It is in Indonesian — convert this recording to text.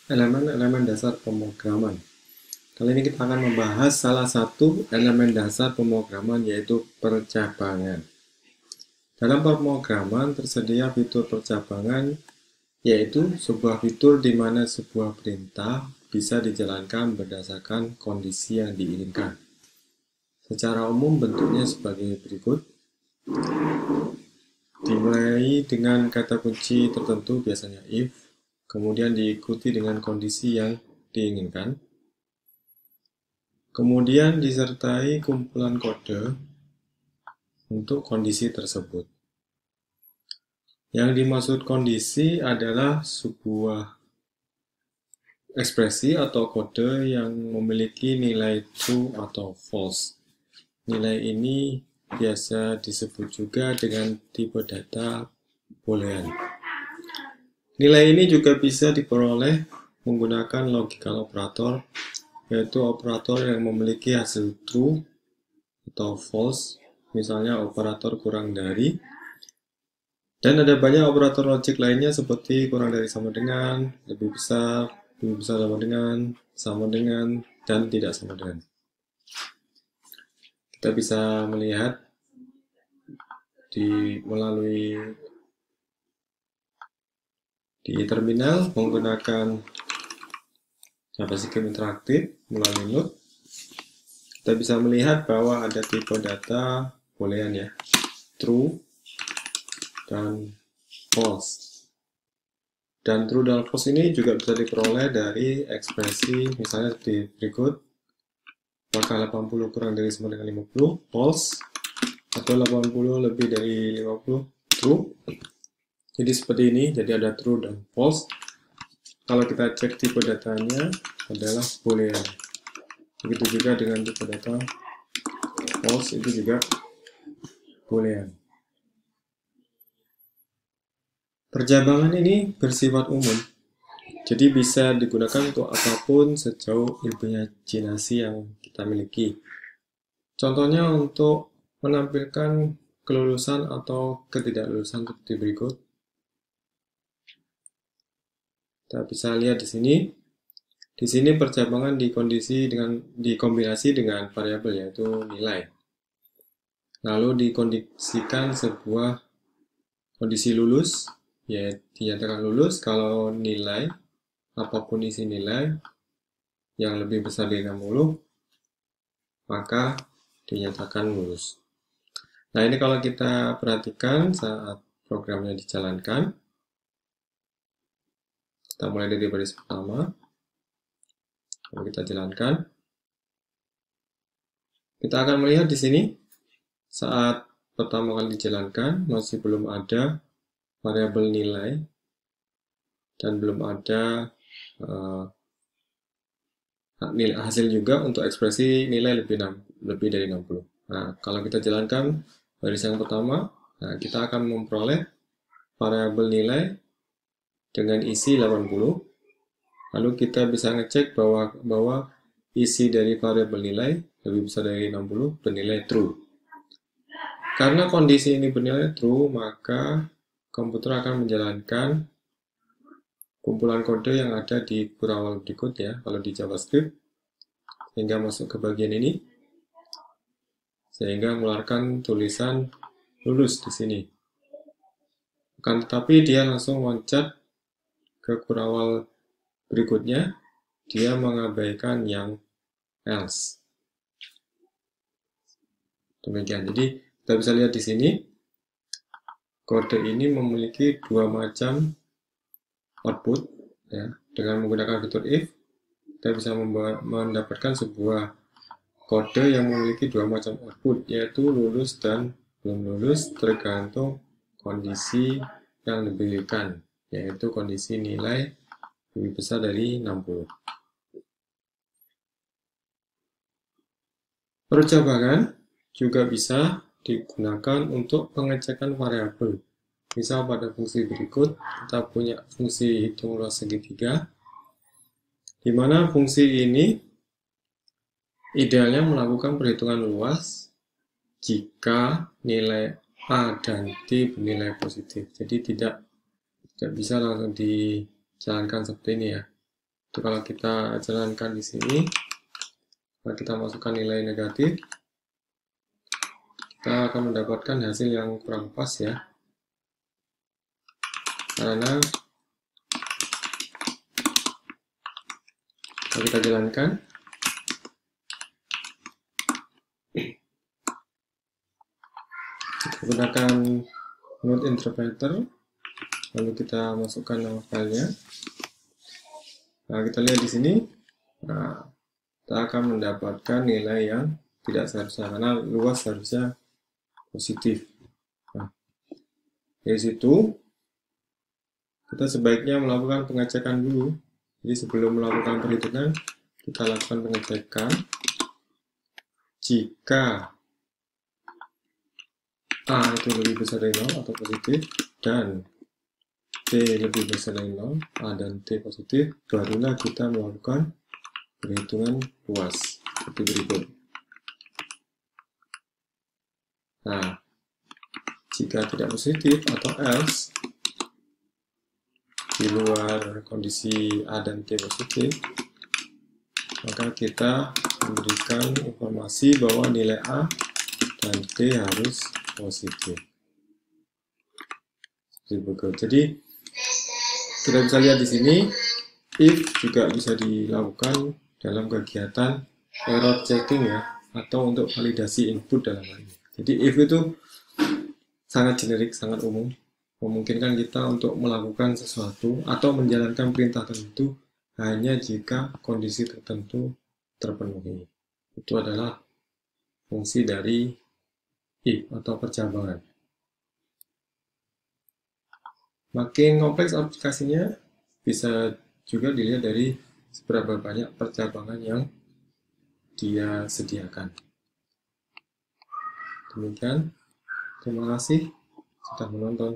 elemen-elemen dasar pemrograman. Kali ini kita akan membahas salah satu elemen dasar pemrograman, yaitu percabangan. Dalam pemrograman tersedia fitur percabangan, yaitu sebuah fitur di mana sebuah perintah bisa dijalankan berdasarkan kondisi yang diinginkan. Secara umum bentuknya sebagai berikut. Dimulai dengan kata kunci tertentu, biasanya if, kemudian diikuti dengan kondisi yang diinginkan, kemudian disertai kumpulan kode untuk kondisi tersebut. Yang dimaksud kondisi adalah sebuah ekspresi atau kode yang memiliki nilai true atau false. Nilai ini biasa disebut juga dengan tipe data boolean. Nilai ini juga bisa diperoleh menggunakan logical operator, yaitu operator yang memiliki hasil true atau false, misalnya operator kurang dari. Dan ada banyak operator logik lainnya seperti kurang dari sama dengan, lebih besar sama dengan, dan tidak sama dengan. Kita bisa melihat melalui di terminal menggunakan JavaScript interaktif melalui Node. Kita bisa melihat bahwa ada tipe data boolean ya, true dan false. Dan true dan false ini juga bisa diperoleh dari ekspresi misalnya seperti berikut. Apakah 80 kurang dari sama dengan 50? False. Atau 80 lebih dari 50? True. Jadi seperti ini, jadi ada true dan false. Kalau kita cek tipe datanya adalah boolean. Begitu juga dengan tipe data false, itu juga boolean. Percabangan ini bersifat umum, jadi bisa digunakan untuk apapun sejauh imajinasi yang kita miliki. Contohnya untuk menampilkan kelulusan atau ketidaklulusan seperti berikut. Kita bisa lihat di sini. Di sini percabangan dikombinasi dengan variabel, yaitu nilai. Lalu dikondisikan sebuah kondisi lulus, yaitu dinyatakan lulus kalau nilai, apapun isi nilai yang lebih besar dari 60, maka dinyatakan lulus. Nah, ini kalau kita perhatikan saat programnya dijalankan, kita mulai dari baris pertama, kalau kita jalankan, kita akan melihat di sini saat pertama kali dijalankan masih belum ada variabel nilai dan belum ada hasil juga untuk ekspresi nilai lebih dari 60. Nah, kalau kita jalankan baris yang pertama, nah, kita akan memperoleh variabel nilai dengan isi 80. Lalu kita bisa ngecek bahwa isi dari variabel nilai lebih besar dari 60 bernilai true. Karena kondisi ini bernilai true, maka komputer akan menjalankan kumpulan kode yang ada di kurawal berikut ya, kalau di JavaScript, sehingga masuk ke bagian ini, sehingga mengeluarkan tulisan lulus di sini. Akan tetapi dia langsung loncat ke kurawal berikutnya, dia mengabaikan yang else. Demikian. Jadi kita bisa lihat di sini, kode ini memiliki dua macam output ya. Dengan menggunakan fitur if, kita bisa mendapatkan sebuah kode yang memiliki dua macam output, yaitu lulus dan belum lulus, tergantung kondisi yang diberikan, yaitu kondisi nilai lebih besar dari 60. Percabangan juga bisa digunakan untuk pengecekan variabel. Misal pada fungsi berikut, kita punya fungsi hitung luas segitiga, di mana fungsi ini idealnya melakukan perhitungan luas jika nilai A dan D bernilai positif. Jadi tidak bisa langsung dijalankan seperti ini ya. Itu kalau kita jalankan di sini, kalau kita masukkan nilai negatif, kita akan mendapatkan hasil yang kurang pas ya. Karena kalau kita jalankan, kita gunakan node interpreter, lalu kita masukkan nama filenya. Nah, kita lihat di sini, nah, kita akan mendapatkan nilai yang tidak seharusnya, karena luas seharusnya positif. Nah, dari situ kita sebaiknya melakukan pengecekan dulu. Jadi sebelum melakukan perhitungan, kita lakukan pengecekan. Jika A itu lebih besar dari 0 atau positif, dan T lebih besar dari 0, A dan T positif, barulah kita melakukan perhitungan luas seperti berikut. Nah, jika tidak positif atau else, di luar kondisi A dan T positif, maka kita memberikan informasi bahwa nilai A dan T harus positif. Jadi kita bisa lihat di sini, if juga bisa dilakukan dalam kegiatan error checking ya, atau untuk validasi input dalam hal ini. Jadi if itu sangat generik, sangat umum, memungkinkan kita untuk melakukan sesuatu atau menjalankan perintah tertentu hanya jika kondisi tertentu terpenuhi. Itu adalah fungsi dari if atau percabangan. Makin kompleks aplikasinya, bisa juga dilihat dari seberapa banyak percabangan yang dia sediakan. Demikian, terima kasih sudah menonton.